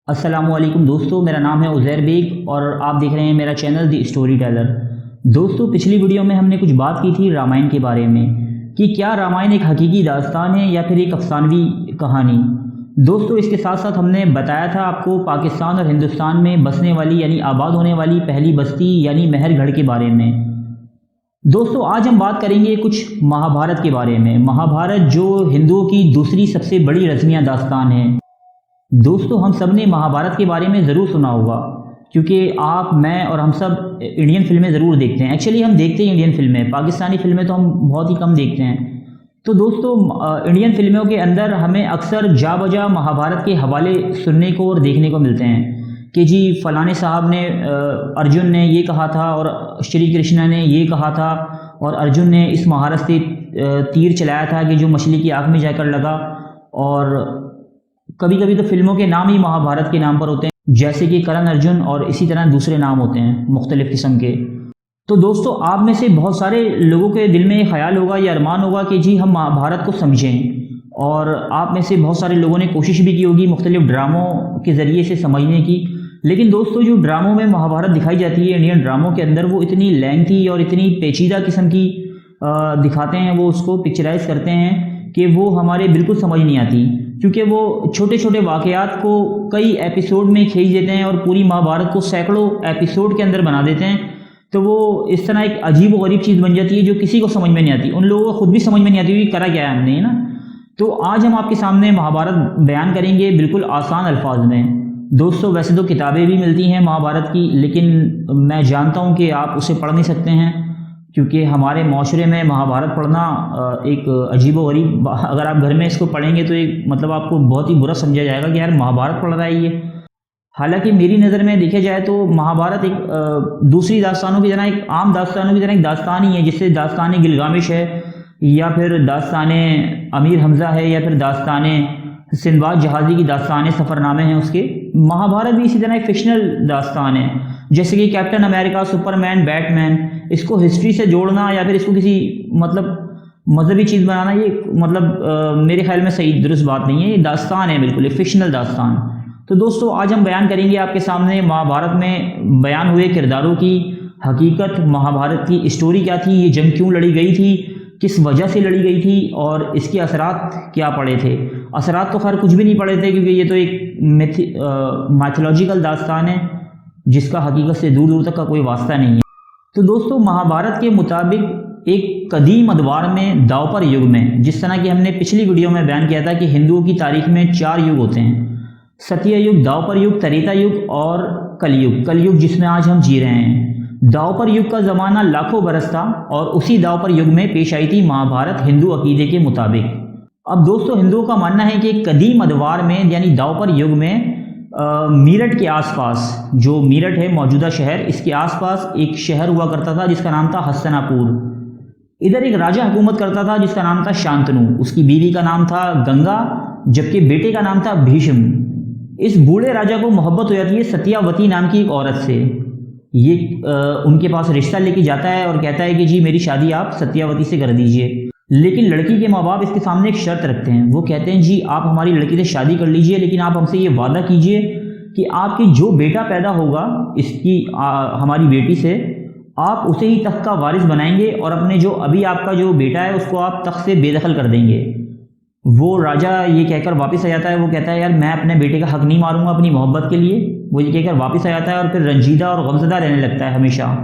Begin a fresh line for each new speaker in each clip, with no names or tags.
अस्सलामुअलैकुम दोस्तों, मेरा नाम है उज़ैर बेग और आप देख रहे हैं मेरा चैनल दी स्टोरी टेलर। दोस्तों, पिछली वीडियो में हमने कुछ बात की थी रामायण के बारे में कि क्या रामायण एक हकीकी दास्तान है या फिर एक अफसानवी कहानी। दोस्तों, इसके साथ साथ हमने बताया था आपको पाकिस्तान और हिंदुस्तान में बसने वाली यानी आबाद होने वाली पहली बस्ती यानी महरगढ़ के बारे में। दोस्तों, आज हम बात करेंगे कुछ महाभारत के बारे में। महाभारत जो हिंदुओं की दूसरी सबसे बड़ी रज़्मिया दास्तान है। दोस्तों, हम सब ने महाभारत के बारे में ज़रूर सुना होगा क्योंकि आप, मैं और हम सब इंडियन फिल्में ज़रूर देखते हैं। एक्चुअली हम देखते हैं इंडियन फिल्में, पाकिस्तानी फिल्में तो हम बहुत ही कम देखते हैं। तो दोस्तों, इंडियन फिल्मों के अंदर हमें अक्सर जा बजा महाभारत के हवाले सुनने को और देखने को मिलते हैं कि जी फलाने साहब ने, अर्जुन ने ये कहा था और श्री कृष्ण ने ये कहा था और अर्जुन ने इस महारत से तीर चलाया था कि जो मछली की आँख में जाकर लगा। और कभी कभी तो फिल्मों के नाम ही महाभारत के नाम पर होते हैं, जैसे कि करण अर्जुन, और इसी तरह दूसरे नाम होते हैं मुख्तलिफ किस्म के। तो दोस्तों, आप में से बहुत सारे लोगों के दिल में ये ख्याल होगा या अरमान होगा कि जी हम महाभारत को समझें, और आप में से बहुत सारे लोगों ने कोशिश भी की होगी मुख्तलिफ ड्रामों के ज़रिए से समझने की। लेकिन दोस्तों, जो ड्रामों में महाभारत दिखाई जाती है इंडियन ड्रामों के अंदर, वो इतनी लेंथी और इतनी पेचीदा किस्म की दिखाते हैं, वो उसको पिक्चराइज करते हैं कि वो हमारे बिल्कुल समझ नहीं आती, क्योंकि वो छोटे छोटे वाक़यात को कई एपिसोड में खींच देते हैं और पूरी महाभारत को सैकड़ों एपिसोड के अंदर बना देते हैं। तो वो इस तरह एक अजीब व गरीब चीज़ बन जाती है जो किसी को समझ में नहीं आती। उन लोगों को खुद भी समझ में नहीं आती कि करा क्या है हमने, है ना। तो आज हम आपके सामने महाभारत बयान करेंगे बिल्कुल आसान अल्फाज में। दोस्तों, वैसे तो किताबें भी मिलती हैं महाभारत की, लेकिन मैं जानता हूँ कि आप उसे पढ़ नहीं सकते हैं क्योंकि हमारे माशरे में महाभारत पढ़ना एक अजीब व गरीब, अगर आप घर में इसको पढ़ेंगे तो एक मतलब आपको बहुत ही बुरा समझा जाएगा कि यार महाभारत पढ़ रहा है ये। हालांकि मेरी नज़र में देखा जाए तो महाभारत एक दूसरी दास्तानों की तरह, एक आम दास्तानों की तरह एक दास्तान ही है, जिससे दास्तान गिलगामेश है या फिर दास्तान अमीर हमज़ा है या फिर दास्तान सिंदबाद जहाज़ी की दास्तान सफ़रनामे हैं उसके। महाभारत भी इसी तरह एक फिक्शनल दास्तान है, जैसे कि कैप्टन अमेरिका, सुपरमैन, बैटमैन। इसको हिस्ट्री से जोड़ना या फिर इसको किसी मतलब मजहबी चीज़ बनाना, ये मतलब मेरे ख्याल में सही दुरुस्त बात नहीं है। ये दास्तान है, बिल्कुल एक फिक्शनल दास्तान। तो दोस्तों, आज हम बयान करेंगे आपके सामने महाभारत में बयान हुए किरदारों की हकीकत, महाभारत की स्टोरी क्या थी, ये जंग क्यों लड़ी गई थी, किस वजह से लड़ी गई थी और इसके असरात क्या पड़े थे। असरात तो खैर कुछ भी नहीं पड़े थे क्योंकि ये तो एक मैथोलॉजिकल दास्तान है जिसका हकीकत से दूर दूर तक का कोई वास्ता नहीं है। तो दोस्तों, महाभारत के मुताबिक एक कदीम अदवार में दावपर युग में, जिस तरह की हमने पिछली वीडियो में बयान किया था कि हिंदुओं की तारीख में 4 युग होते हैं, सत्य युग, दावपर युग, त्रेता युग और कलयुग। कलयुग जिसमें आज हम जी रहे हैं। दावपर युग का ज़माना लाखों बरस था और उसी दावपर युग में पेश आई थी महाभारत हिंदू अकीदे के मुताबिक। अब दोस्तों, हिंदुओं का मानना है कि कदीम अदवार में यानी दावपर युग में मीरठ के आसपास, जो मीरठ है मौजूदा शहर, इसके आसपास एक शहर हुआ करता था जिसका नाम था हस्तिनापुर। इधर एक राजा हुकूमत करता था जिसका नाम था शांतनु। उसकी बीवी का नाम था गंगा, जबकि बेटे का नाम था भीष्म। इस बूढ़े राजा को मोहब्बत हो जाती है सत्यावती नाम की एक औरत से। ये उनके पास रिश्ता लेके जाता है और कहता है कि जी मेरी शादी आप सत्यावती से कर दीजिए। लेकिन लड़की के माँ बाप इसके सामने एक शर्त रखते हैं। वो कहते हैं जी आप हमारी लड़की से शादी कर लीजिए, लेकिन आप हमसे ये वादा कीजिए कि आपकी जो बेटा पैदा होगा इसकी हमारी बेटी से, आप उसे ही तख्त का वारिस बनाएंगे और अपने जो अभी आपका जो बेटा है उसको आप तख्त से बेदखल कर देंगे। वो राजा ये कहकर वापस आ जाता है। वो कहता है यार मैं अपने बेटे का हक नहीं मारूंगा अपनी मोहब्बत के लिए। वो ये कहकर वापस आ जाता है और फिर रंजीदा और गमज़दा रहने लगता है हमेशा।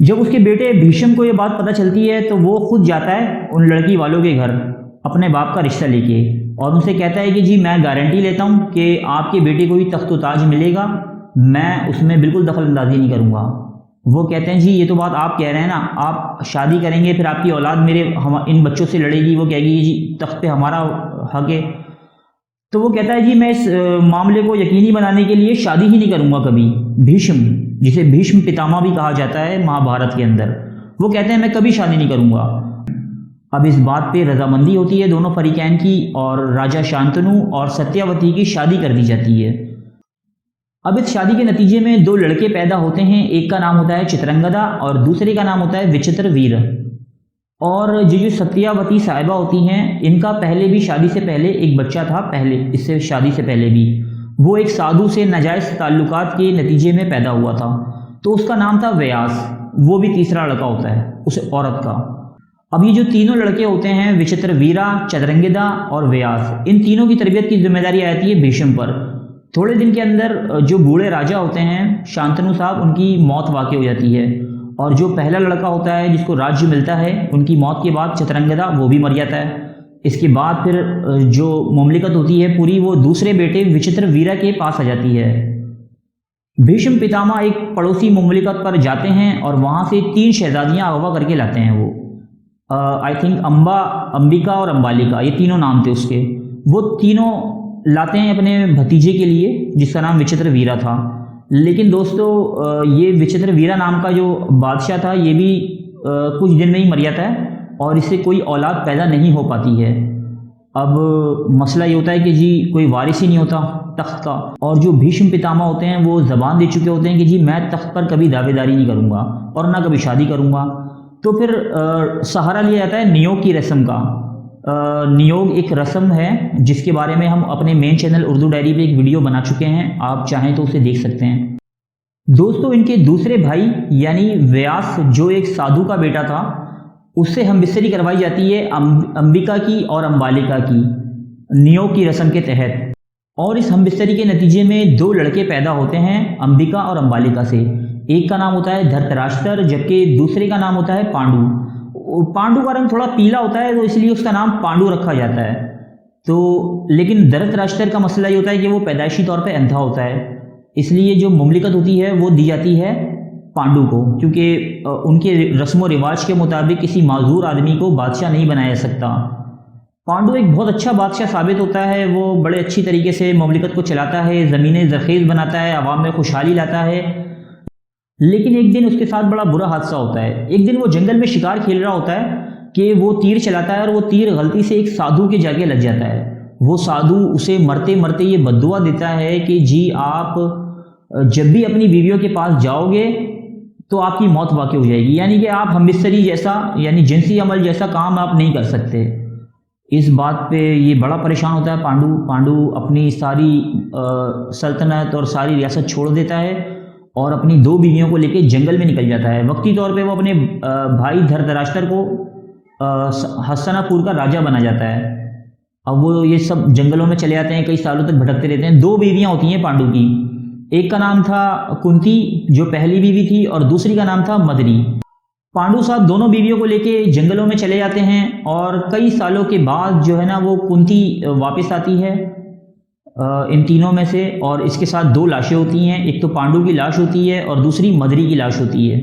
जब उसके बेटे भीष्म को ये बात पता चलती है तो वो खुद जाता है उन लड़की वालों के घर अपने बाप का रिश्ता लेके और उनसे कहता है कि जी मैं गारंटी लेता हूँ कि आपके बेटे को ही तख्त व ताज मिलेगा, मैं उसमें बिल्कुल दखल अंदाजी नहीं करूँगा। वो कहते हैं जी ये तो बात आप कह रहे हैं ना, आप शादी करेंगे फिर आपकी औलाद इन बच्चों से लड़ेगी, वो कहेगी जी तख्त पे हमारा हक है। तो वो कहता है जी मैं इस मामले को यकीनी बनाने के लिए शादी ही नहीं करूँगा कभी। भीष्म, जिसे भीष्म पितामह भी कहा जाता है महाभारत के अंदर, वो कहते हैं मैं कभी शादी नहीं करूँगा। अब इस बात पे रजामंदी होती है दोनों फरीकैन की और राजा शांतनु और सत्यावती की शादी कर दी जाती है। अब इस शादी के नतीजे में 2 लड़के पैदा होते हैं। एक का नाम होता है चित्रंगदा और दूसरे का नाम होता है विचित्र वीर। और जो सत्यावती साहिबा होती हैं, इनका पहले भी शादी से पहले एक बच्चा था, पहले इससे शादी से पहले भी। वो एक साधु से नाजायज़ ताल्लुकात के नतीजे में पैदा हुआ था। तो उसका नाम था व्यास। वो भी तीसरा लड़का होता है उस औरत का। अब ये जो तीनों लड़के होते हैं, विचित्रवीरा, चतरंगिदा और व्यास, इन तीनों की तरबियत की जिम्मेदारी आती है भीष्म पर। थोड़े दिन के अंदर जो बूढ़े राजा होते हैं शांतनु साहब, उनकी मौत वाक़ई हो जाती है। और जो पहला लड़का होता है जिसको राज्य मिलता है, उनकी मौत के बाद चतरंगिदा वो भी मर जाता है। इसके बाद फिर जो मुमलिकत होती है पूरी, वो दूसरे बेटे विचित्रवीरा के पास आ जाती है। भीष्म पितामह एक पड़ोसी मुमलिकत पर जाते हैं और वहाँ से 3 शहजादियाँ अगवा करके लाते हैं। वो आई थिंक अंबिका और अंबालिका, ये तीनों नाम थे उसके। वो तीनों लाते हैं अपने भतीजे के लिए जिसका नाम विचित्रवीरा था। लेकिन दोस्तों ये विचित्रवीरा नाम का जो बादशाह था ये भी कुछ दिन में ही मर जाता है और इससे कोई औलाद पैदा नहीं हो पाती है। अब मसला ये होता है कि जी कोई वारिस ही नहीं होता तख्त का। और जो भीष्म पितामह होते हैं वो ज़बान दे चुके होते हैं कि जी मैं तख्त पर कभी दावेदारी नहीं करूँगा और ना कभी शादी करूँगा। तो फिर सहारा लिया जाता है नियोग की रस्म का। नियोग एक रस्म है जिसके बारे में हम अपने मेन चैनल उर्दू डायरी पे एक वीडियो बना चुके हैं, आप चाहें तो उसे देख सकते हैं। दोस्तों इनके दूसरे भाई यानी व्यास, जो एक साधु का बेटा था, उससे हमबिस्तरी करवाई जाती है अंबिका की और अंबालिका की नियोग की रस्म के तहत। और इस हमबिस्तरी के नतीजे में 2 लड़के पैदा होते हैं अंबिका और अंबालिका से। एक का नाम होता है धृतराष्ट्र जबकि दूसरे का नाम होता है पांडु। पांडु का रंग थोड़ा पीला होता है तो इसलिए उसका नाम पांडु रखा जाता है। तो लेकिन धृतराष्ट्र का मसला ये होता है कि वो पैदाइशी तौर पे अंधा होता है, इसलिए जो मुमलिकत होती है वो दी जाती है पांडु को, क्योंकि उनके रस्म व रिवाज के मुताबिक किसी माजूर आदमी को बादशाह नहीं बनाया जा सकता। पांडु एक बहुत अच्छा बादशाह साबित होता है। वो बड़े अच्छी तरीके से मुमलिकत को चलाता है, ज़मीनें ज़रख़ेज़ बनाता है, आवाम में खुशहाली लाता है। लेकिन एक दिन उसके साथ बड़ा बुरा हादसा होता है। एक दिन वो जंगल में शिकार खेल रहा होता है कि वो तीर चलाता है और वो तीर गलती से एक साधु के जाके लग जाता है। वो साधु उसे मरते मरते ये बद्दुआ देता है कि जी आप जब भी अपनी बीवियों के पास जाओगे तो आपकी मौत वाक़ई हो जाएगी, यानी कि आप हमबिस्तरी जैसा यानी जिनसी अमल जैसा काम आप नहीं कर सकते। इस बात पे ये बड़ा परेशान होता है पांडु अपनी सारी सल्तनत और सारी रियासत छोड़ देता है और अपनी 2 बीवियों को लेकर जंगल में निकल जाता है। वक्ती तौर पे वो अपने भाई धृतराष्ट्र को हस्तिनापुर का राजा बना जाता है। अब वो ये सब जंगलों में चले जाते हैं, कई सालों तक भटकते रहते हैं। 2 बीवियां होती हैं पांडु की, एक का नाम था कुंती जो पहली बीवी थी और दूसरी का नाम था मदरी। पांडु साहब दोनों बीवियों को लेके जंगलों में चले जाते हैं और कई सालों के बाद जो है ना वो कुंती वापस आती है इन तीनों में से, और इसके साथ 2 लाशें होती हैं। एक तो पांडु की लाश होती है और दूसरी मदरी की लाश होती है,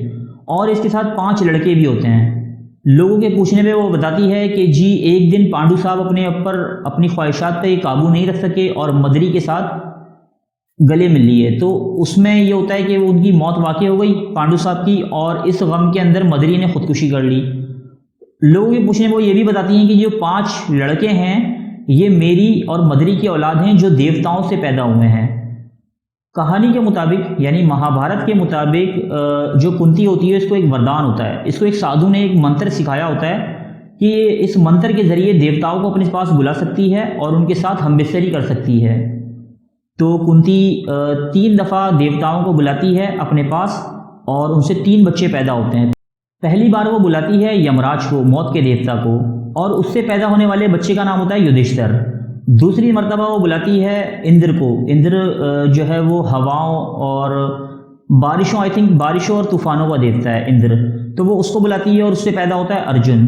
और इसके साथ 5 लड़के भी होते हैं। लोगों के पूछने पे वो बताती है कि जी एक दिन पांडु साहब अपने ऊपर अपनी ख्वाहिशात पे काबू नहीं रख सके और मदरी के साथ गले मिल लिए। तो उसमें ये होता है कि उनकी मौत वाक़ई हो गई पांडु साहब की, और इस गम के अंदर मदरी ने खुदकुशी कर ली। लोगों के पूछने पे वो ये भी बताती हैं कि जो 5 लड़के हैं ये मेरी और मदरी की औलाद हैं जो देवताओं से पैदा हुए हैं। कहानी के मुताबिक यानी महाभारत के मुताबिक जो कुंती होती है इसको एक वरदान होता है। इसको एक साधु ने एक मंत्र सिखाया होता है कि इस मंत्र के ज़रिए देवताओं को अपने पास बुला सकती है और उनके साथ हमबिस्तरी कर सकती है। तो कुंती 3 दफ़ा देवताओं को बुलाती है अपने पास और उनसे 3 बच्चे पैदा होते हैं। पहली बार वो बुलाती है यमराज को, मौत के देवता को, और उससे पैदा होने वाले बच्चे का नाम होता है युधिष्ठिर। दूसरी मर्तबा वो बुलाती है इंद्र को। इंद्र जो है वो हवाओं और बारिशों, आई थिंक बारिशों और तूफानों का देवता है इंद्र, तो वो उसको बुलाती है और उससे पैदा होता है अर्जुन।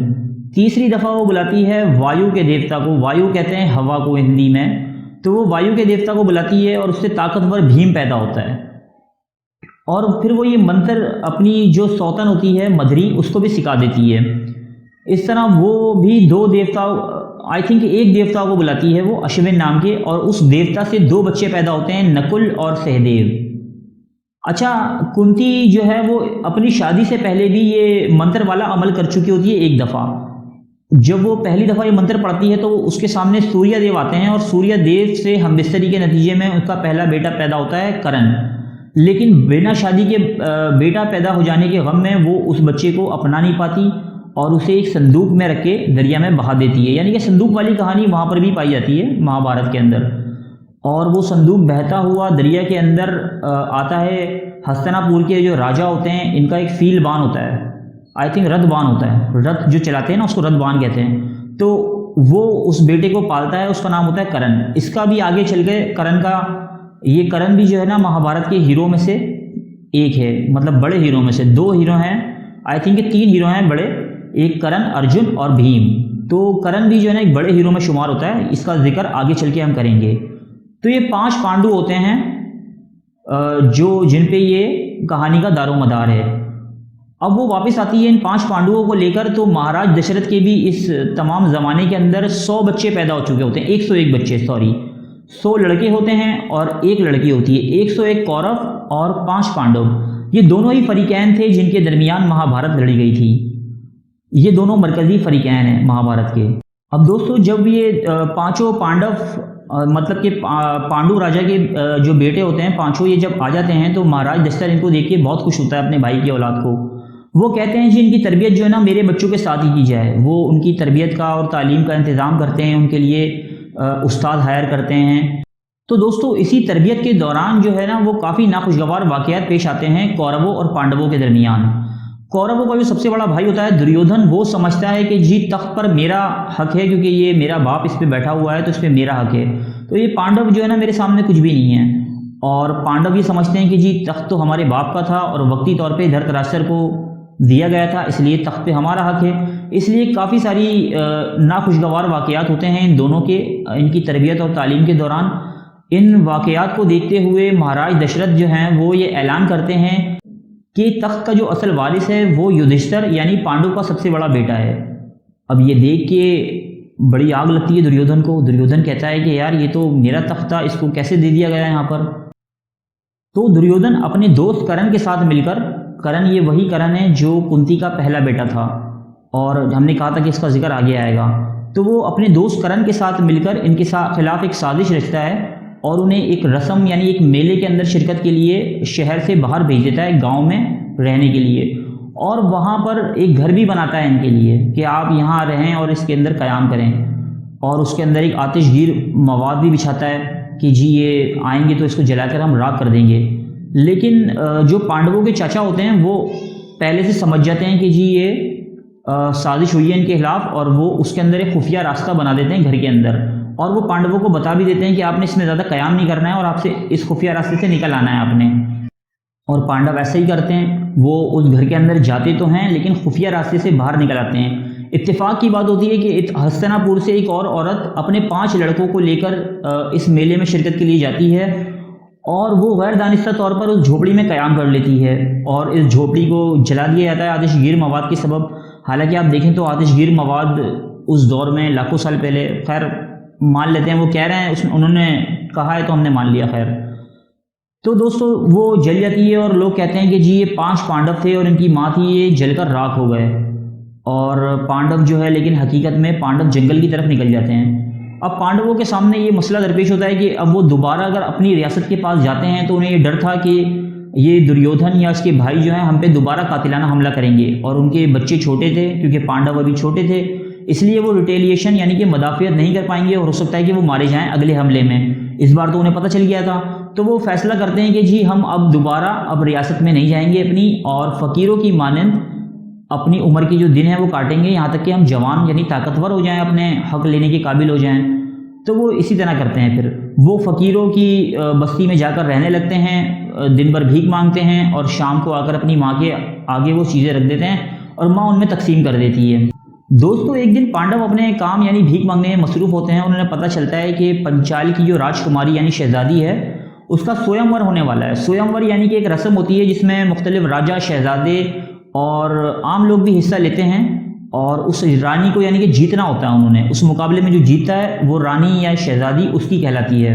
तीसरी दफ़ा वो बुलाती है वायु के देवता को, वायु कहते हैं हवा को हिंदी में, तो वो वायु के देवता को बुलाती है और उससे ताकतवर भीम पैदा होता है। और फिर वो ये मंत्र अपनी जो सौतन होती है मदरी उसको भी सिखा देती है। इस तरह वो भी 2 देवताओं, आई थिंक एक देवता को बुलाती है वो अश्विन नाम के, और उस देवता से 2 बच्चे पैदा होते हैं नकुल और सहदेव। अच्छा, कुंती जो है वो अपनी शादी से पहले भी ये मंत्र वाला अमल कर चुकी होती है एक दफ़ा। जब वो पहली दफ़ा ये मंत्र पढ़ती है तो उसके सामने सूर्य देव आते हैं और सूर्य देव से हमबिस्तरी के नतीजे में उसका पहला बेटा पैदा होता है करण। लेकिन बिना शादी के बेटा पैदा हो जाने के गम में वो उस बच्चे को अपना नहीं पाती और उसे एक संदूक में रख के दरिया में बहा देती है। यानी कि संदूक वाली कहानी वहाँ पर भी पाई जाती है महाभारत के अंदर। और वो संदूक बहता हुआ दरिया के अंदर आता है। हस्तिनापुर के जो राजा होते हैं इनका एक फील बान होता है, आई थिंक रथबान होता है, रथ जो चलाते हैं ना उसको रथबान कहते हैं। तो वो उस बेटे को पालता है, उसका नाम होता है कर्ण। इसका भी आगे चल के कर्ण भी जो है ना महाभारत के हीरो में से एक है, मतलब बड़े हीरो में से। 2 हीरो हैं, आई थिंक 3 हीरो हैं बड़े, एक कर्ण, अर्जुन और भीम। तो कर्ण भी जो है ना एक बड़े हीरो में शुमार होता है, इसका जिक्र आगे चल के हम करेंगे। तो ये 5 पांडु होते हैं जिन पे ये कहानी का दारोमदार है। अब वो वापस आती है इन 5 पांडवों को लेकर। तो महाराज दशरथ के भी इस तमाम ज़माने के अंदर 100 बच्चे पैदा हो चुके होते हैं, 101 बच्चे, सॉरी 100 लड़के होते हैं और 1 लड़की होती है। 101 कौरव और 5 पांडव, ये दोनों ही फरीकैन थे जिनके दरमियान महाभारत लड़ी गई थी। ये दोनों मरकजी फरीकैन हैं महाभारत के। अब दोस्तों जब ये पांचों पांडव मतलब कि पांडु राजा के जो बेटे होते हैं पांचों, ये जब आ जाते हैं तो महाराज दशरथ इनको देख के बहुत खुश होता है अपने भाई की औलाद को। वो कहते हैं जी इनकी तरबियत जो है ना मेरे बच्चों के साथ ही की जाए। वो उनकी तरबियत का और तालीम का इंतज़ाम करते हैं, उनके लिए उस्ताद हायर करते हैं। तो दोस्तों इसी तरबियत के दौरान जो है ना वो काफ़ी नाखुशगवार वाक़यात पेश आते हैं कौरवों और पांडवों के दरमियान। कौरवों का जो सबसे बड़ा भाई होता है दुर्योधन, वो समझता है कि जी तख्त पर मेरा हक है, क्योंकि ये मेरा बाप इस पर बैठा हुआ है तो इस पर मेरा हक है। तो ये पांडव जो है ना मेरे सामने कुछ भी नहीं है। और पांडव ये समझते हैं कि जी तख्त तो हमारे बाप का था और वक्ती तौर पे धृतराष्ट्र को दिया गया था, इसलिए तख्त पे हमारा हक है। इसलिए काफ़ी सारी नाखुशगवार वाक़यात होते हैं इन दोनों के, इनकी तरबियत और तालीम के दौरान। इन वाक़यात को देखते हुए महाराज दशरथ जो हैं वो ये ऐलान करते हैं कि तख्त का जो असल वारिस है वो युधिष्ठिर यानी पांडु का सबसे बड़ा बेटा है। अब ये देख के बड़ी आग लगती है दुर्योधन को। दुर्योधन कहता है कि यार ये तो मेरा तख्त था, इसको कैसे दे दिया गया यहाँ पर। तो दुर्योधन अपने दोस्त कर्ण के साथ मिलकर, कर्ण ये वही कर्ण है जो कुंती का पहला बेटा था और हमने कहा था कि इसका जिक्र आगे आएगा। तो वो अपने दोस्त कर्ण के साथ मिलकर इनके खिलाफ एक साजिश रचता है और उन्हें एक रस्म यानी एक मेले के अंदर शिरकत के लिए शहर से बाहर भेज देता है, गांव में रहने के लिए। और वहां पर एक घर भी बनाता है इनके लिए कि आप यहाँ रहें और इसके अंदर क़याम करें। और उसके अंदर एक आतिशगीर मवाद भी बिछाता है कि जी ये आएंगे तो इसको जलाकर हम राख कर देंगे। लेकिन जो पांडवों के चाचा होते हैं वो पहले से समझ जाते हैं कि जी ये साजिश हुई है इनके खिलाफ, और वो उसके अंदर एक खुफिया रास्ता बना देते हैं घर के अंदर। और वो पांडवों को बता भी देते हैं कि आपने इसमें ज़्यादा क़याम नहीं करना है और आपसे इस खुफिया रास्ते से निकल आना है आपने। और पांडव ऐसे ही करते हैं, वो उस घर के अंदर जाते तो हैं लेकिन खुफिया रास्ते से बाहर निकल आते हैं। इत्तेफाक की बात होती है कि हस्तिनापुर से एक और औरत अपने 5 लड़कों को लेकर इस मेले में शिरकत के लिए जाती है और वो गैर दानिस्ता तौर पर उस झोपड़ी में क़याम कर लेती है और इस झोपड़ी को जला दिया जाता है आतिशगीर मवाद के सबब। हालांकि आप देखें तो आतिशगीर मवाद उस दौर में लाखों साल पहले, खैर मान लेते हैं, वो कह रहे हैं उन्होंने कहा है तो हमने मान लिया, खैर। तो दोस्तों वो जल जाती है और लोग कहते हैं कि जी ये 5 पांडव थे और इनकी माँ थी, ये जलकर राख हो गए। और पांडव जो है लेकिन हकीकत में पांडव जंगल की तरफ निकल जाते हैं। अब पांडवों के सामने ये मसला दरपेश होता है कि अब वो दोबारा अगर अपनी रियासत के पास जाते हैं तो उन्हें ये डर था कि ये दुर्योधन या इसके भाई जो हैं हम पे दोबारा कातिलाना हमला करेंगे। और उनके बच्चे छोटे थे क्योंकि पांडव अभी छोटे थे, इसलिए वो रिटेलिएशन यानी कि मदाफियत नहीं कर पाएंगे और हो सकता है कि वो मारे जाएं अगले हमले में। इस बार तो उन्हें पता चल गया था। तो वो फैसला करते हैं कि जी हम अब दोबारा रियासत में नहीं जाएंगे अपनी, और फ़कीरों की मानंद अपनी उम्र की जो दिन है वो काटेंगे यहाँ तक कि हम जवान यानी ताकतवर हो जाएं, अपने हक लेने के काबिल हो जाएं। तो वो इसी तरह करते हैं। फिर वो फ़कीरों की बस्ती में जाकर रहने लगते हैं, दिन भर भीख मांगते हैं और शाम को आकर अपनी माँ के आगे वो चीज़ें रख देते हैं और माँ उनमें तकसीम कर देती है। दोस्तों एक दिन पांडव अपने काम यानी भीख मांगने में मसरूफ़ होते हैं और उन्हें पता चलता है कि पंचाल की जो राजकुमारी यानी शहजादी है उसका स्वयंवर होने वाला है। स्वयंवर यानी कि एक रस्म होती है जिसमें मुख्तलिफ राजा, शहजादे और आम लोग भी हिस्सा लेते हैं और उस रानी को यानी कि जीतना होता है उन्होंने। उस मुकाबले में जो जीतता है वो रानी या शहजादी उसकी कहलाती है।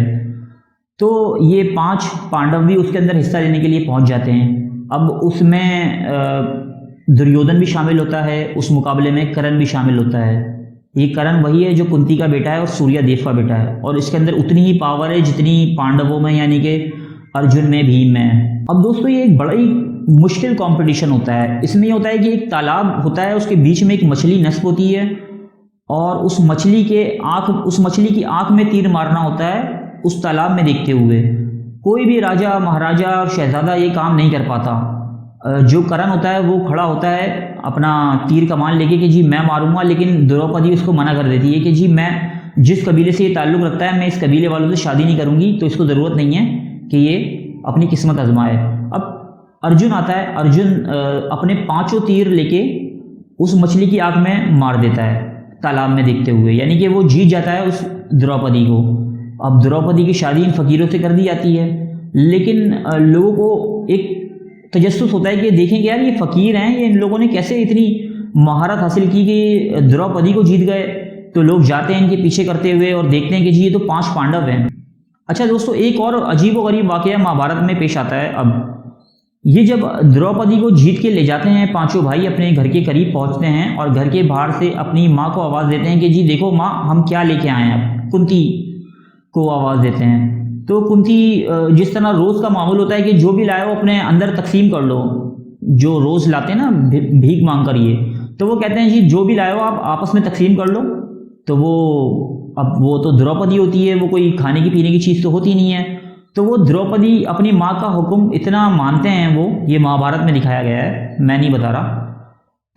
तो ये 5 पांडव भी उसके अंदर हिस्सा लेने के लिए पहुंच जाते हैं। अब उसमें दुर्योधन भी शामिल होता है, उस मुकाबले में कर्ण भी शामिल होता है। ये कर्ण वही है जो कुंती का बेटा है और सूर्यदेव का बेटा है, और इसके अंदर उतनी ही पावर है जितनी पांडवों में यानी कि अर्जुन में, भीम में। अब दोस्तों ये एक बड़ा ही मुश्किल कंपटीशन होता है। इसमें ये होता है कि एक तालाब होता है, उसके बीच में एक मछली नस्ब होती है और उस मछली की आंख में तीर मारना होता है उस तालाब में देखते हुए। कोई भी राजा महाराजा और शहजादा ये काम नहीं कर पाता। जो करण होता है वो खड़ा होता है अपना तीर कमान लेके कि जी मैं मारूंगा, लेकिन द्रौपदी उसको मना कर देती है कि जी मैं जिस कबीले से ये ताल्लुक़ रखता है मैं इस कबीले वालों से शादी नहीं करूंगी, तो इसको ज़रूरत नहीं है कि ये अपनी किस्मत आजमाए। अब अर्जुन आता है, अर्जुन अपने 5 तीर लेके उस मछली की आँख में मार देता है तालाब में देखते हुए, यानी कि वो जीत जाता है उस द्रौपदी को। अब द्रौपदी की शादी इन फ़कीरों से कर दी जाती है, लेकिन लोगों को एक तजस्सुस होता है कि देखेंगे यार ये फ़कीर हैं, ये इन लोगों ने कैसे इतनी महारत हासिल की कि द्रौपदी को जीत गए। तो लोग जाते हैं इनके पीछे करते हुए और देखते हैं कि जी ये तो 5 पांडव हैं। अच्छा दोस्तों, एक और अजीब व गरीब वाक़या महाभारत में पेश आता है। अब ये जब द्रौपदी को जीत के ले जाते हैं 5 भाई अपने घर के करीब पहुंचते हैं और घर के बाहर से अपनी माँ को आवाज़ देते हैं कि जी देखो माँ हम क्या लेके आए हैं। अब कुंती को आवाज़ देते हैं, तो कुंती जिस तरह रोज़ का माहौल होता है कि जो भी लाए हो अपने अंदर तकसीम कर लो, जो रोज़ लाते हैं ना भीख मांग कर, ये तो वो कहते हैं जी जो भी लाए हो आप आपस में तकसीम कर लो। तो वो तो द्रौपदी होती है, वो कोई खाने की पीने की चीज़ तो होती नहीं है। तो वो द्रौपदी अपनी माँ का हुक्म इतना मानते हैं, वो ये महाभारत में दिखाया गया है, मैं नहीं बता रहा।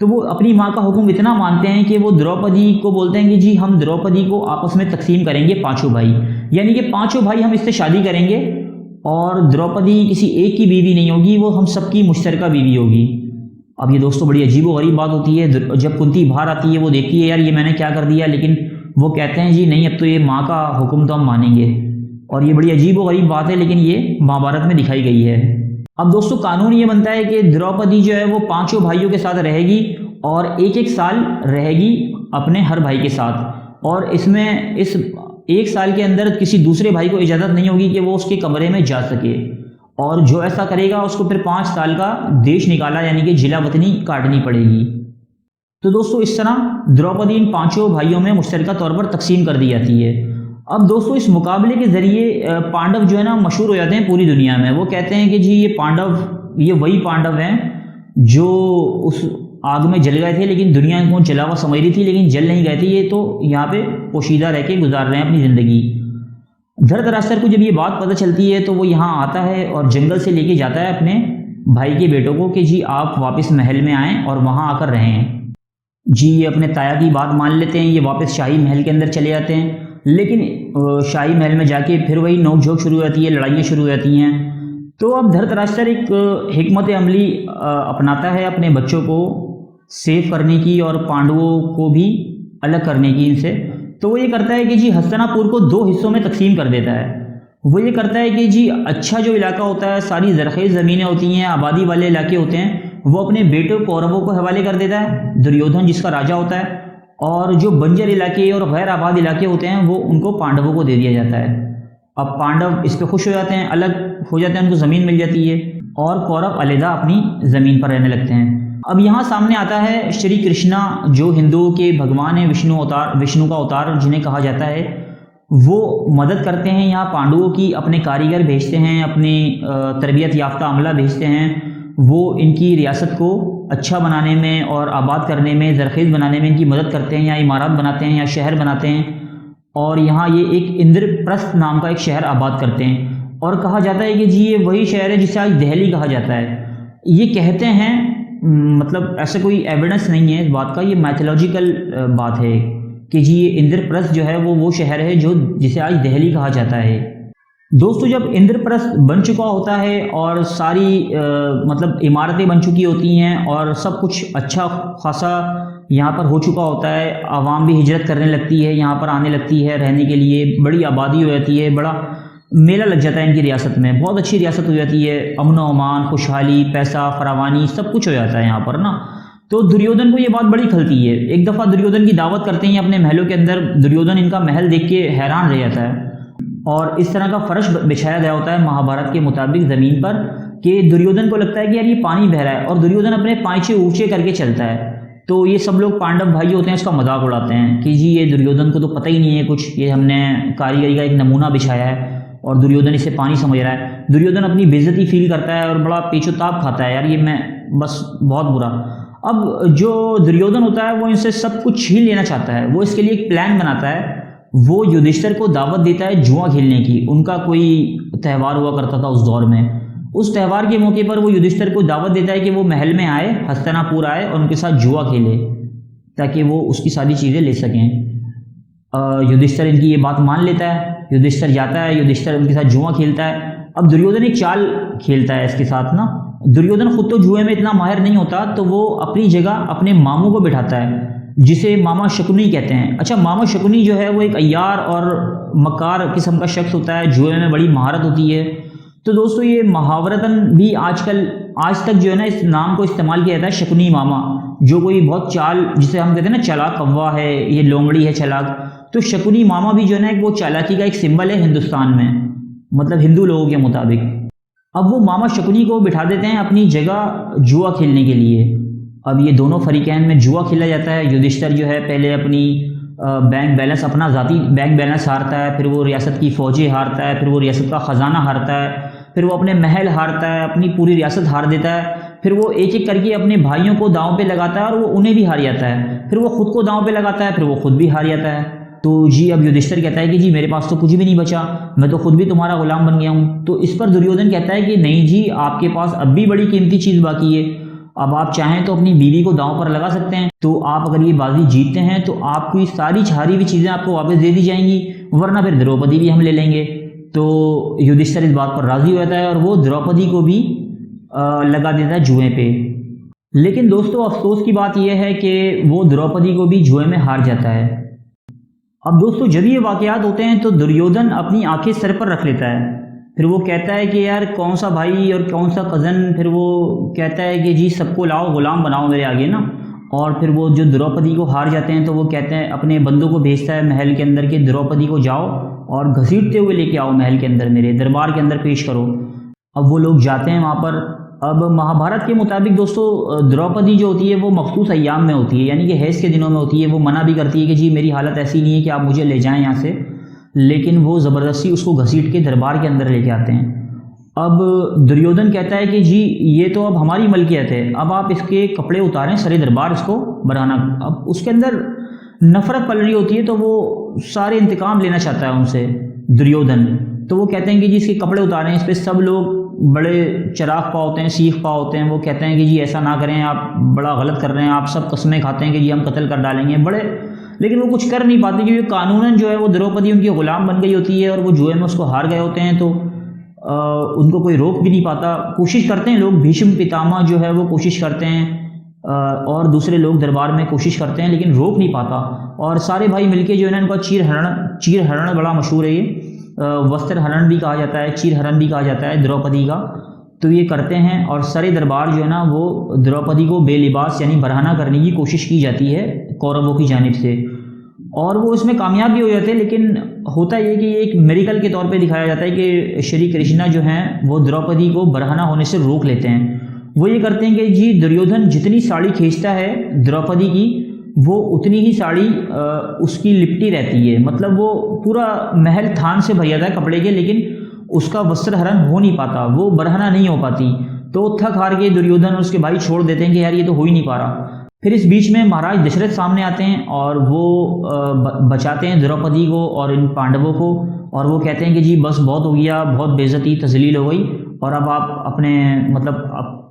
तो वो अपनी माँ का हुक्म इतना मानते हैं कि वो द्रौपदी को बोलते हैं कि जी हम द्रौपदी को आपस में तकसीम करेंगे 5 भाई, यानी कि 5 भाई हम इससे शादी करेंगे और द्रौपदी किसी एक की बीवी नहीं होगी, वो हम सबकी मुश्तरका बीवी होगी। अब ये दोस्तों बड़ी अजीब व गरीब बात होती है। जब कुंती बाहर आती है वो देखती है यार ये मैंने क्या कर दिया, लेकिन वो कहते हैं जी नहीं अब तो ये माँ का हुक्म तो हम मानेंगे। और ये बड़ी अजीब व गरीब बात है, लेकिन ये महाभारत में दिखाई गई है। अब दोस्तों कानून ये बनता है कि द्रौपदी जो है वो 5 भाइयों के साथ रहेगी और 1-1 साल रहेगी अपने हर भाई के साथ, और इसमें इस 1 साल के अंदर किसी दूसरे भाई को इजाज़त नहीं होगी कि वो उसके कमरे में जा सके, और जो ऐसा करेगा उसको फिर 5 साल का देश निकाला यानी कि जिला वतनी काटनी पड़ेगी। तो दोस्तों इस तरह द्रौपदी इन 5 भाइयों में मुश्तरका तौर पर तकसीम कर दी जाती है। अब दोस्तों इस मुकाबले के ज़रिए पांडव जो है ना मशहूर हो जाते हैं पूरी दुनिया में। वो कहते हैं कि जी ये वही पांडव हैं जो उस आग में जल गए थे, लेकिन दुनिया को जला हुआ समझ रही थी लेकिन जल नहीं गए थे, ये तो यहाँ पे पोशीदा रह के गुजार रहे हैं अपनी ज़िंदगी। धृतराष्ट्र को जब ये बात पता चलती है तो वो यहाँ आता है और जंगल से लेके जाता है अपने भाई के बेटों को कि जी आप वापस महल में आएँ और वहाँ आकर रहें। जी ये अपने ताया की बात मान लेते हैं, ये वापस शाही महल के अंदर चले जाते हैं, लेकिन शाही महल में जाके फिर वही नोक-झोंक शुरू हो जाती है, लड़ाइयाँ शुरू हो जाती हैं। तो अब धृतराष्ट्र एक हिकमत अमली अपनाता है अपने बच्चों को सेव करने की और पांडवों को भी अलग करने की इनसे। तो वो ये करता है कि जी हस्तिनापुर को 2 हिस्सों में तकसीम कर देता है। वो ये करता है कि जी अच्छा जो इलाका होता है, सारी ज़रख़ेज़ ज़मीनें होती हैं, आबादी वाले इलाके होते हैं, वो अपने बेटों कौरवों को हवाले कर देता है, दुर्योधन जिसका राजा होता है, और जो बंजर इलाके और गैर आबाद इलाके होते हैं वो उनको पांडवों को दे दिया जाता है। अब पांडव इस पर खुश हो जाते हैं, अलग हो जाते हैं, उनको ज़मीन मिल जाती है और कौरव अलहदा अपनी ज़मीन पर रहने लगते हैं। अब यहाँ सामने आता है श्री कृष्णा जो हिंदुओं के भगवान हैं, विष्णु का अवतार जिन्हें कहा जाता है। वो मदद करते हैं यहाँ पांडवों की, अपने कारीगर भेजते हैं, अपने तरबियत याफ्ता अमला भेजते हैं। वो इनकी रियासत को अच्छा बनाने में और आबाद करने में, ज़रख़ेज़ बनाने में इनकी मदद करते हैं, या इमारत बनाते हैं या शहर बनाते हैं। और यहाँ ये एक इंद्रप्रस्थ नाम का एक शहर आबाद करते हैं, और कहा जाता है कि जी ये वही शहर है जिसे आज दिल्ली कहा जाता है। ये कहते हैं, मतलब ऐसा कोई एविडेंस नहीं है इस बात का, ये मैथोलॉजिकल बात है कि जी ये इंद्रप्रस्थ जो है वो शहर है जो जिसे आज दिल्ली कहा जाता है। दोस्तों जब इंद्रप्रस्थ बन चुका होता है और सारी मतलब इमारतें बन चुकी होती हैं और सब कुछ अच्छा खासा यहाँ पर हो चुका होता है, आवाम भी हिजरत करने लगती है, यहाँ पर आने लगती है रहने के लिए, बड़ी आबादी हो जाती है, बड़ा मेला लग जाता है इनकी रियासत में, बहुत अच्छी रियासत हो जाती है, अमन व अमान, खुशहाली, पैसा, फरावानी सब कुछ हो जाता है यहाँ पर ना। तो दुर्योधन को ये बात बड़ी खलती है। एक दफ़ा दुर्योधन की दावत करते हैं अपने महलों के अंदर, दुर्योधन इनका महल देख के हैरान रह जाता है, और इस तरह का फर्श बिछाया गया होता है महाभारत के मुताबिक ज़मीन पर कि दुर्योधन को लगता है कि यार ये पानी बह रहा है, और दुर्योधन अपने पाँचे ऊँचे करके चलता है। तो ये सब लोग पांडव भाई होते हैं, इसका मजाक उड़ाते हैं कि जी ये दुर्योधन को तो पता ही नहीं है कुछ, ये हमने कारीगरी का एक नमूना बिछाया है और दुर्योधन इसे पानी समझ रहा है। दुर्योधन अपनी बेइज्जती फील करता है और बड़ा पेचोताप खाता है, यार ये मैं बस बहुत बुरा। अब जो दुर्योधन होता है वो इनसे सब कुछ छीन लेना चाहता है, वो इसके लिए एक प्लान बनाता है। वो युधिष्ठिर को दावत देता है जुआ खेलने की। उनका कोई त्यौहार हुआ करता था उस दौर में। उस त्यौहार के मौके पर वो युधिष्ठिर को दावत देता है कि वो महल में आए, हस्तिनापुर आए और उनके साथ जुआ खेले ताकि वो उसकी सारी चीज़ें ले सकें। युधिष्ठिर इनकी ये बात मान लेता है। युधिष्ठिर जाता है, युधिष्ठिर उनके साथ जुआ खेलता है। अब दुर्योधन एक चाल खेलता है इसके साथ ना। दुर्योधन खुद तो जुए में इतना माहिर नहीं होता, तो वो अपनी जगह अपने मामू को बिठाता है जिसे मामा शकुनी कहते हैं। अच्छा, मामा शकुनी जो है वो एक अय्यार और मक्कार किस्म का शख्स होता है, जुए में बड़ी महारत होती है। तो दोस्तों ये महावरतन भी आज तक जो है ना इस नाम को इस्तेमाल किया जाता है, शकुनी मामा। जो कोई बहुत चाल, जिसे हम कहते हैं ना चालाक कौवा है, ये लोमड़ी है चालाक, तो शकुनी मामा भी जो है ना वो चालाकी का एक सिंबल है हिंदुस्तान में, मतलब हिंदू लोगों के मुताबिक। अब वो मामा शकुनी को बिठा देते हैं अपनी जगह जुआ खेलने के लिए। अब ये दोनों फरीकैन में जुआ खेला जाता है। युधिष्ठिर जो है पहले अपनी बैंक बैलेंस, अपना ज़ाती बैंक बैलेंस हारता है, फिर वो रियासत की फ़ौजें हारता है, फिर वो रियासत का ख़जाना हारता है, फिर वो अपने महल हारता है, अपनी पूरी रियासत हार देता है। फिर वो एक एक करके अपने भाइयों को दांव पे लगाता है और वो उन्हें भी हार जाता है। फिर वो खुद को दांव पे लगाता है, फिर वो खुद भी हार जाता है। तो जी अब युधिष्ठिर कहता है कि जी मेरे पास तो कुछ भी नहीं बचा, मैं तो खुद भी तुम्हारा गुलाम बन गया हूँ। तो इस पर दुर्योधन कहता है कि नहीं जी, आपके पास अब भी बड़ी कीमती चीज़ बाकी है। अब आप चाहें तो अपनी बीवी को दांव पर लगा सकते हैं। तो आप अगर ये बाजी जीतते हैं तो आपकी सारी हारी हुई चीज़ें आपको वापस दे दी जाएंगी, वरना फिर द्रौपदी भी हम ले लेंगे। तो युधिष्ठिर इस बात पर राजी हो जाता है और वो द्रौपदी को भी लगा देता है जुए पे। लेकिन दोस्तों अफसोस की बात यह है कि वो द्रौपदी को भी जुए में हार जाता है। अब दोस्तों जब ये वाकयात होते हैं तो दुर्योधन अपनी आंखें सर पर रख लेता है। फिर वो कहता है कि यार कौन सा भाई और कौन सा कज़न। फिर वो कहता है कि जी सबको लाओ, गुलाम बनाओ मेरे आगे ना। और फिर वो जो द्रौपदी को हार जाते हैं तो वो कहते हैं, अपने बंदों को भेजता है महल के अंदर कि द्रौपदी को जाओ और घसीटते हुए लेके आओ महल के अंदर, मेरे दरबार के अंदर पेश करो। अब वो लोग जाते हैं वहाँ पर। अब महाभारत के मुताबिक दोस्तों द्रौपदी जो होती है वो मखसूस अय्याम में होती है, यानी कि हैज़ के दिनों में होती है। वो मना भी करती है कि जी मेरी हालत ऐसी नहीं है कि आप मुझे ले जाएं यहाँ से, लेकिन वो ज़बरदस्ती उसको घसीट के दरबार के अंदर लेके आते हैं। अब दुर्योधन कहता है कि जी ये तो अब हमारी मलकियत है, अब आप इसके कपड़े उतारें, सरे दरबार इसको बरहाना। अब उसके अंदर नफरत पल रही होती है, तो वो सारे इंतकाम लेना चाहता है उनसे दुर्योधन। तो वो कहते हैं कि जी इसके कपड़े उतारें। इस पर सब लोग बड़े चराग पा होते हैं, सीख पा होते हैं। वो कहते हैं कि जी ऐसा ना करें, आप बड़ा गलत कर रहे हैं, आप सब कस्में खाते हैं कि जी हम कत्ल कर डालेंगे बड़े। लेकिन वो कुछ कर नहीं पाते क्योंकि कानूनन जो है वो द्रौपदी उनकी गुलाम बन गई होती है और वो जुए में उसको हार गए होते हैं। तो उनको कोई रोक भी नहीं पाता। कोशिश करते हैं लोग, भीष्म पितामह जो है वो कोशिश करते हैं और दूसरे लोग दरबार में कोशिश करते हैं, लेकिन रोक नहीं पाता। और सारे भाई मिलके जो है ना, इनका चीर हरण बड़ा मशहूर है। ये वस्त्र हरण भी कहा जाता है, चीर हरण भी कहा जाता है द्रौपदी का। तो ये करते हैं और सारे दरबार जो है ना वो द्रौपदी को बेलिबास यानी बरहना करने की कोशिश की जाती है कौरवों की जानिब से, और वो इसमें कामयाब भी हो जाते हैं। लेकिन होता ये कि एक मेरिकल के तौर पे दिखाया जाता है कि श्री कृष्णा जो हैं वो द्रौपदी को बरहना होने से रोक लेते हैं। वो ये करते हैं कि जी दुर्योधन जितनी साड़ी खींचता है द्रौपदी की, वो उतनी ही साड़ी उसकी लिपटी रहती है। मतलब वो पूरा महल थान से भर जाता है कपड़े के, लेकिन उसका वस्त्र हरण हो नहीं पाता, वो बरहना नहीं हो पाती। तो थक हार के दुर्योधन और उसके भाई छोड़ देते हैं कि यार ये तो हो ही नहीं पा रहा। फिर इस बीच में महाराज दशरथ सामने आते हैं और वो बचाते हैं द्रौपदी को और इन पांडवों को। और वो कहते हैं कि जी बस बहुत हो गया, बहुत बेइज्जती तजलील हो गई, और अब आप अपने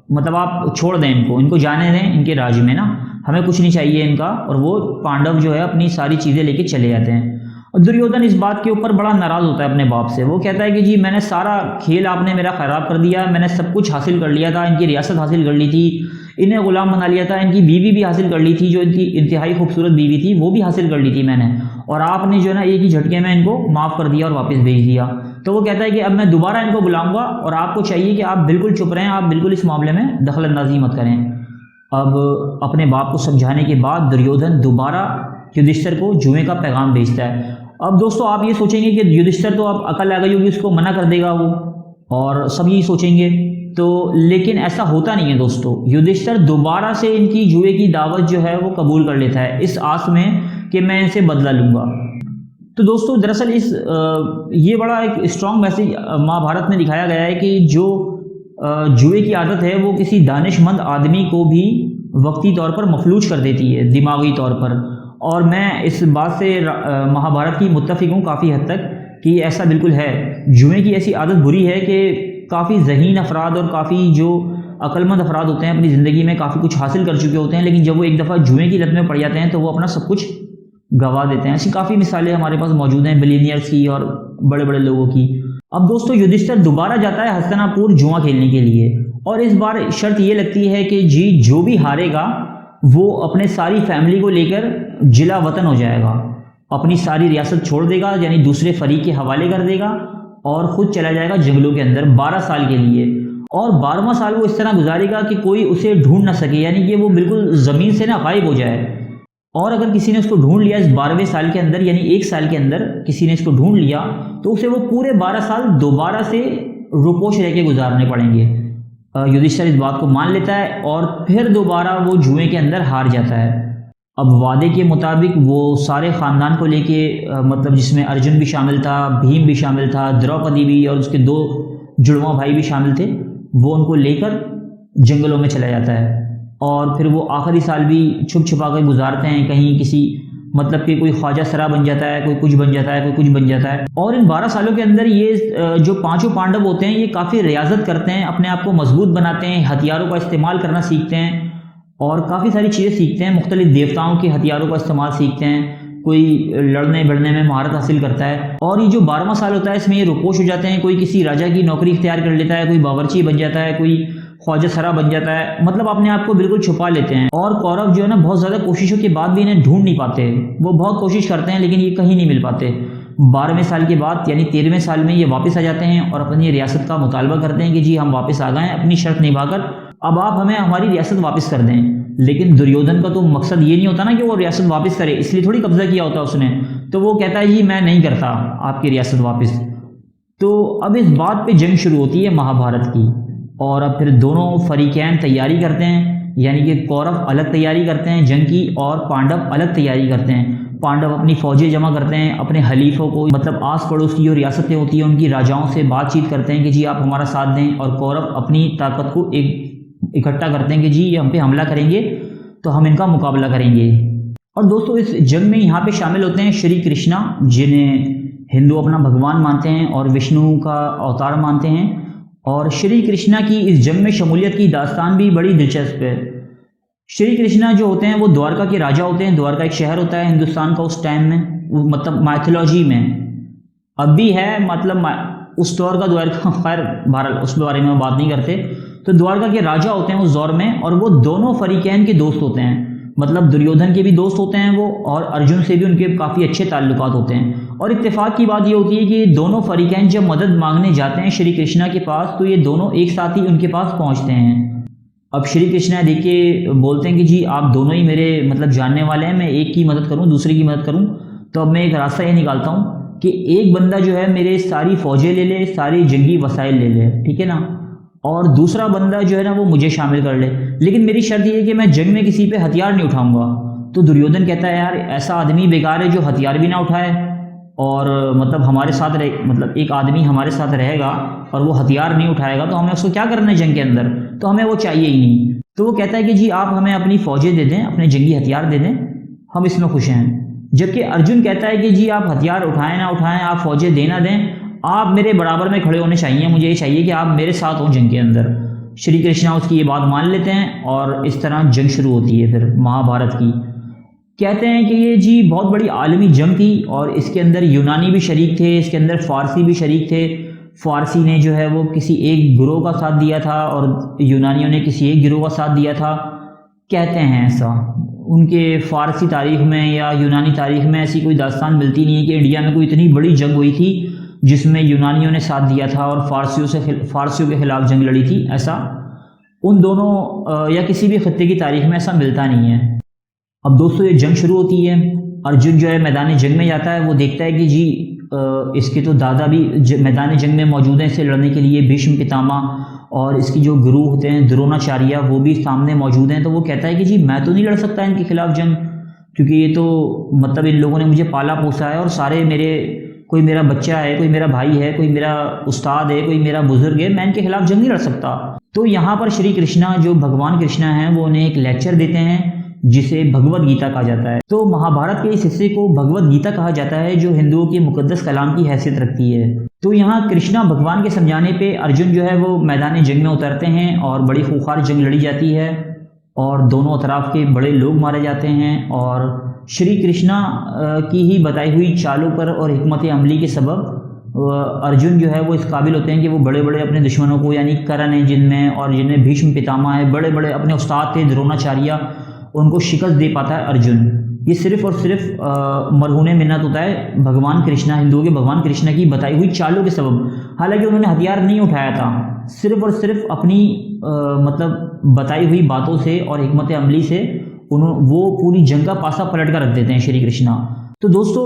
मतलब आप छोड़ दें इनको जाने दें इनके राज्य में ना, हमें कुछ नहीं चाहिए इनका। और वो पांडव जो है अपनी सारी चीज़ें लेके चले जाते हैं। और दुर्योधन इस बात के ऊपर बड़ा नाराज़ होता है अपने बाप से। वो कहता है कि जी मैंने सारा खेल आपने मेरा ख़राब कर दिया, मैंने सब कुछ हासिल कर लिया था, इनकी रियासत हासिल कर ली थी, इन्हें गुलाम बना लिया था, इनकी बीवी भी हासिल कर ली थी, जो इनकी इंतहाई खूबसूरत बीवी थी वो भी हासिल कर ली थी मैंने, और आपने जो है ना एक ही झटके में इनको माफ़ कर दिया और वापस भेज दिया। तो वो कहता है कि अब मैं दोबारा इनको बुलाऊंगा और आपको चाहिए कि आप बिल्कुल चुप रहें, आप बिल्कुल इस मामले में दखल अंदाजी मत करें। अब अपने बाप को समझाने के बाद दुर्योधन दोबारा युधिष्ठिर को जुए का पैगाम भेजता है। अब दोस्तों आप ये सोचेंगे कि युधिष्ठिर तो अब अकल आ गई होगी, उसको मना कर देगा वो, और सब यही सोचेंगे। तो लेकिन ऐसा होता नहीं है दोस्तों। युधिष्ठिर दोबारा से इनकी जुए की दावत जो है वो कबूल कर लेता है, इस आस में कि मैं इनसे बदला लूँगा। तो दोस्तों दरअसल ये बड़ा एक स्ट्रॉन्ग मैसेज महाभारत में दिखाया गया है कि जो जुए की आदत है वो किसी दानिशमंद आदमी को भी वक्ती तौर पर मफलूज कर देती है, दिमागी तौर पर। और मैं इस बात से महाभारत की मुत्तफिक हूँ काफ़ी हद तक कि ऐसा बिल्कुल है। जुए की ऐसी आदत बुरी है कि काफ़ी ज़हीन अफराद और काफ़ी जो अक्लमंद अफराद होते हैं अपनी ज़िंदगी में काफ़ी कुछ हासिल कर चुके होते हैं, लेकिन जब वो एक दफ़ा जुए की लत में पड़ जाते हैं तो वो अपना सब कुछ गंवा देते हैं। ऐसी काफ़ी मिसालें हमारे पास मौजूद हैं बिलियनियर्स की और बड़े बड़े लोगों की। अब दोस्तों युधिष्ठिर दोबारा जाता है हस्तिनापुर जुआ खेलने के लिए, और इस बार शर्त ये लगती है कि जी जो भी हारेगा वो अपने सारी फैमिली को लेकर जिला वतन हो जाएगा, अपनी सारी रियासत छोड़ देगा, यानी दूसरे फरीक के हवाले कर देगा और ख़ुद चला जाएगा जंगलों के अंदर 12 साल के लिए। और 12वां साल वो इस तरह गुजारेगा कि कोई उसे ढूंढ ना सके, यानी कि वो बिल्कुल ज़मीन से ना गायब हो जाए। और अगर किसी ने उसको ढूंढ लिया इस 12वें साल के अंदर, यानी 1 साल के अंदर किसी ने इसको ढूंढ लिया, तो उसे वो पूरे 12 साल दोबारा से रुपोश रह के गुजारने पड़ेंगे। युधिष्ठिर इस बात को मान लेता है और फिर दोबारा वो जुए के अंदर हार जाता है। अब वादे के मुताबिक वो सारे ख़ानदान को लेके मतलब जिसमें अर्जुन भी शामिल था, भीम भी शामिल था, द्रौपदी भी और उसके 2 जुड़वा भाई भी शामिल थे, वो उनको लेकर जंगलों में चला जाता है। और फिर वो आखिरी साल भी छुप छुपा कर गुजारते हैं, कहीं किसी मतलब कि कोई ख्वाजा सरा बन जाता है, कोई कुछ बन जाता है, कोई कुछ बन जाता है। और इन 12 सालों के अंदर ये जो 5 पांडव होते हैं ये काफ़ी रियाजत करते हैं, अपने आप को मजबूत बनाते हैं, हथियारों का इस्तेमाल करना सीखते हैं और काफ़ी सारी चीज़ें सीखते हैं। मुख्तलिफ देवताओं के हथियारों का इस्तेमाल सीखते हैं, कोई लड़ने भिड़ने में महारत हासिल करता है। और ये जो 12वां साल होता है इसमें ये रुपोश हो जाते हैं, कोई किसी राजा की नौकरी इख्तियार कर लेता है, कोई बावर्ची बन जाता है, कोई ख्वाजा सरा बन जाता है, मतलब अपने आप को बिल्कुल छुपा लेते हैं। और कौरव जो है ना बहुत ज़्यादा कोशिशों के बाद भी इन्हें ढूंढ नहीं पाते, वो बहुत कोशिश करते हैं लेकिन ये कहीं नहीं मिल पाते। 12वें साल के बाद यानी 13वें साल में ये वापस आ जाते हैं और अपनी रियासत का मुतालबा करते हैं कि जी हम वापस आ गए हैं अपनी शर्त निभाकर, अब आप हमें हमारी रियासत वापस कर दें। लेकिन दुर्योधन का तो मकसद ये नहीं होता ना कि वो रियासत वापस करे, इसलिए थोड़ी कब्जा किया होता उसने, तो वो कहता है जी मैं नहीं करता आपकी रियासत वापस। तो अब इस बात पे जंग शुरू होती है महाभारत की, और अब फिर दोनों फरीकैन तैयारी करते हैं, यानी कि कौरव अलग तैयारी करते हैं जंग की और पांडव अलग तैयारी करते हैं। पांडव अपनी फौजें जमा करते हैं, अपने हलीफों को मतलब आस पड़ोस की जो रियासतें होती हैं उनकी राजाओं से बातचीत करते हैं कि जी आप हमारा साथ दें, और कौरव अपनी ताकत को इकट्ठा करते हैं कि जी हम पे हमला करेंगे तो हम इनका मुकाबला करेंगे। और दोस्तों इस जंग में यहाँ पे शामिल होते हैं श्री कृष्णा, जिन्हें हिंदू अपना भगवान मानते हैं और विष्णु का अवतार मानते हैं। और श्री कृष्णा की इस जंग में शमूलियत की दास्तान भी बड़ी दिलचस्प है। श्री कृष्णा जो होते हैं वो द्वारका के राजा होते हैं। द्वारका एक शहर होता है हिंदुस्तान का उस टाइम में, मतलब माइथोलॉजी में अब भी है, मतलब उस दौर का द्वारका, खैर बहरहाल उस बारे में बात नहीं करते। तो द्वारका के राजा होते हैं उस दौर में, और वो दोनों फरीकैन के दोस्त होते हैं, मतलब दुर्योधन के भी दोस्त होते हैं वो, और अर्जुन से भी उनके काफ़ी अच्छे ताल्लुकात होते हैं। और इत्तेफाक की बात ये होती है कि दोनों फरीकैन जब मदद मांगने जाते हैं श्री कृष्णा के पास तो ये दोनों एक साथ ही उनके पास पहुंचते हैं। अब श्री कृष्णा देख के बोलते हैं कि जी आप दोनों ही मेरे मतलब जानने वाले हैं, मैं एक की मदद करूं दूसरे की मदद करूं, तो अब मैं एक रास्ता ये निकालता हूं कि एक बंदा जो है मेरे सारी फौजें ले ले, सारी जंगी वसाइल ले ले, ठीक है ना, और दूसरा बंदा जो है ना वो मुझे शामिल कर ले, लेकिन मेरी शर्त ये है कि मैं जंग में किसी पे हथियार नहीं उठाऊंगा। तो दुर्योधन कहता है यार ऐसा आदमी बेकार है जो हथियार भी ना उठाए और मतलब हमारे साथ रहे, मतलब एक आदमी हमारे साथ रहेगा और वो हथियार नहीं उठाएगा तो हमें उसको क्या करना है जंग के अंदर, तो हमें वो चाहिए ही नहीं। तो वो कहता है कि जी आप हमें अपनी फौजें दे दें, अपने जंगी हथियार दे दें, हम इसमें खुश हैं। जबकि अर्जुन कहता है कि जी आप हथियार उठाएं ना उठाएं, आप फौजें देना दें, आप मेरे बराबर में खड़े होने चाहिए, मुझे ये चाहिए कि आप मेरे साथ हो जंग के अंदर। श्री कृष्णा उसकी ये बात मान लेते हैं और इस तरह जंग शुरू होती है फिर महाभारत की। कहते हैं कि ये जी बहुत बड़ी आलमी जंग थी और इसके अंदर यूनानी भी शरीक थे, इसके अंदर फ़ारसी भी शरीक थे। फ़ारसी ने जो है वो किसी एक गिरोह का साथ दिया था और यूनानियों ने किसी एक गिरोह का साथ दिया था, कहते हैं ऐसा। उनके फ़ारसी तारीख़ में या यूनानी तारीख़ में ऐसी कोई दास्तान मिलती नहीं है कि इंडिया में कोई इतनी बड़ी जंग हुई थी जिसमें यूनानियों ने साथ दिया था और फ़ारसियों के ख़िलाफ़ जंग लड़ी थी। ऐसा उन दोनों या किसी भी खत्ते की तारीख़ में ऐसा मिलता नहीं है। अब दोस्तों ये जंग शुरू होती है, अर्जुन जो है मैदान जंग में जाता है, वो देखता है कि जी इसके तो दादा भी मैदान जंग में मौजूद हैं इससे लड़ने के लिए, भीष्म पितामह, और इसकी जो गुरु होते हैं द्रोणाचार्य वो भी सामने मौजूद हैं। तो वो कहता है कि जी मैं तो नहीं लड़ सकता इनके खिलाफ़ जंग, क्योंकि ये तो मतलब इन लोगों ने मुझे पाला पोसा है और सारे मेरे, कोई मेरा बच्चा है, कोई मेरा भाई है, कोई मेरा उस्ताद है, कोई मेरा बुजुर्ग है, मैं इनके खिलाफ़ जंग नहीं लड़ सकता। तो यहाँ पर श्री कृष्णा जो भगवान कृष्णा हैं वो उन्हें एक लेक्चर देते हैं जिसे भगवद गीता कहा जाता है। तो महाभारत के इस हिस्से को भगवद गीता कहा जाता है, जो हिंदुओं के मुकद्दस कलाम की हैसियत रखती है। तो यहाँ कृष्णा भगवान के समझाने पे अर्जुन जो है वो मैदान जंग में उतरते हैं और बड़ी खूंखार जंग लड़ी जाती है और दोनों तरफ के बड़े लोग मारे जाते हैं। और श्री कृष्णा की ही बताई हुई चालों पर और हिकमत अमली के सबब अर्जुन जो है वो इस काबिल होते हैं कि वो बड़े बड़े अपने दुश्मनों को, यानी कर्ण है जिनमें, और जिनमें भीष्म पितामह है, बड़े बड़े अपने उस्ताद थे द्रोणाचार्य, उनको शिकस्त दे पाता है अर्जुन। ये सिर्फ और सिर्फ मरहूने मिन्नत होता है भगवान कृष्णा, हिंदुओं के भगवान कृष्णा की बताई हुई चालों के सबब। हालांकि उन्होंने हथियार नहीं उठाया था, सिर्फ और सिर्फ अपनी मतलब बताई हुई बातों से और हिकमत अमली से वो पूरी जंग का पासा पलट कर रख देते हैं श्री कृष्णा। तो दोस्तों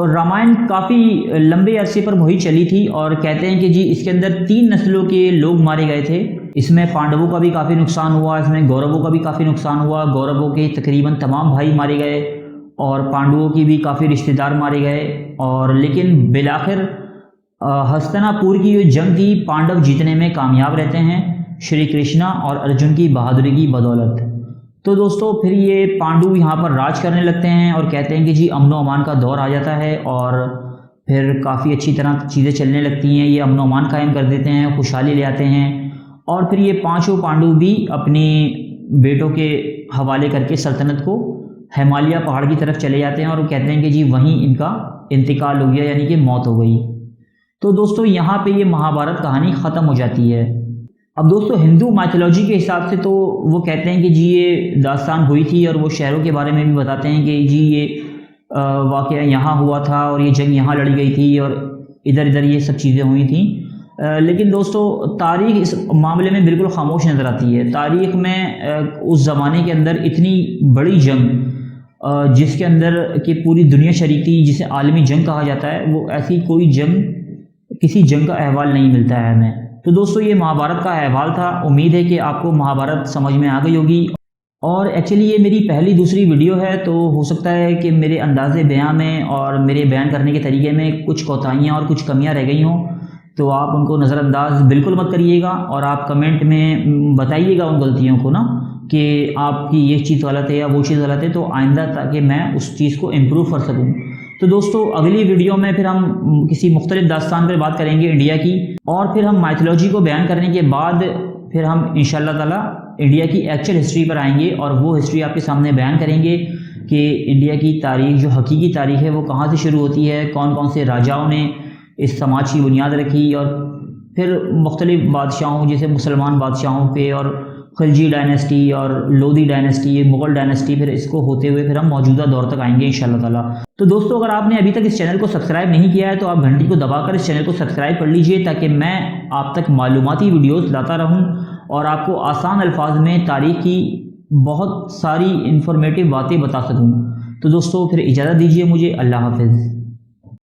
रामायण काफ़ी लंबे अरसे पर वही चली थी और कहते हैं कि जी इसके अंदर 3 नस्लों के लोग मारे गए थे। इसमें पांडवों का भी काफ़ी नुकसान हुआ, इसमें कौरवों का भी काफ़ी नुकसान हुआ। कौरवों के तकरीबन तमाम भाई मारे गए और पांडवों की भी काफ़ी रिश्तेदार मारे गए। और लेकिन बिलाखिर हस्तिनापुर की जो जंग थी, पांडव जीतने में कामयाब रहते हैं श्री कृष्णा और अर्जुन की बहादुरी की बदौलत। तो दोस्तों फिर ये पांडु यहाँ पर राज करने लगते हैं और कहते हैं कि जी अमनो अमान का दौर आ जाता है और फिर काफ़ी अच्छी तरह चीज़ें चलने लगती हैं। ये अमनो अमान कायम कर देते हैं, खुशहाली ले आते हैं। और फिर ये 5 पांडु भी अपने बेटों के हवाले करके सल्तनत को हिमालय पहाड़ की तरफ चले जाते हैं और कहते हैं कि जी वहीं इनका इंतकाल हो गया, यानी कि मौत हो गई। तो दोस्तों यहाँ पे ये महाभारत कहानी ख़त्म हो जाती है। अब दोस्तों हिंदू माइथोलॉजी के हिसाब से तो वो कहते हैं कि जी ये दास्तान हुई थी और वो शहरों के बारे में भी बताते हैं कि जी ये वाक़या यहाँ हुआ था और ये जंग यहाँ लड़ी गई थी और इधर इधर ये सब चीज़ें हुई थी। लेकिन दोस्तों तारीख़ इस मामले में बिल्कुल खामोश नज़र आती है। तारीख़ में उस ज़माने के अंदर इतनी बड़ी जंग जिसके अंदर कि पूरी दुनिया शरीक थी, जिसे आलमी जंग कहा जाता है, वो ऐसी कोई जंग, किसी जंग का अहवाल नहीं मिलता है हमें। तो दोस्तों ये महाभारत का अहवाल था। उम्मीद है कि आपको महाभारत समझ में आ गई होगी। और एक्चुअली ये मेरी पहली दूसरी वीडियो है, तो हो सकता है कि मेरे अंदाज़े बयान में और मेरे बयान करने के तरीके में कुछ कोताहियाँ और कुछ कमियाँ रह गई हों, तो आप उनको नज़रअंदाज बिल्कुल मत करिएगा और आप कमेंट में बताइएगा उन गलतियों को ना, कि आपकी ये चीज़ गलत है या वो चीज़ गलत है, तो आइंदा ताकि मैं उस चीज़ को इम्प्रूव कर सकूँ। तो दोस्तों अगली वीडियो में फिर हम किसी मुख्तलिफ दास्तान पर बात करेंगे इंडिया की, और फिर हम माइथोलॉजी को बयान करने के बाद फिर हम इंशाअल्लाह ताला इंडिया की एक्चुअल हिस्ट्री पर आएंगे और वो हिस्ट्री आपके सामने बयान करेंगे कि इंडिया की तारीख, जो हकीकी तारीख है, वो कहाँ से शुरू होती है, कौन कौन से राजाओं ने इस समाज की बुनियाद रखी, और फिर मुख्तलिफ बादशाहों जैसे मुसलमान बादशाहों पे और खिलजी डायनेस्टी और लोधी डायनेस्टी, मुग़ल डायनेस्टी, फिर इसको होते हुए फिर हम मौजूदा दौर तक आएंगे इंशाअल्लाह ताला। तो दोस्तों अगर आपने अभी तक इस चैनल को सब्सक्राइब नहीं किया है तो आप घंटी को दबाकर इस चैनल को सब्सक्राइब कर लीजिए, ताकि मैं आप तक मालूमाती वीडियोस लाता रहूं और आपको आसान अल्फाज में तारीख़ की बहुत सारी इंफॉर्मेटिव बातें बता सकूं। तो दोस्तों फिर इजाज़त दीजिए मुझे। अल्लाह हाफ़िज़।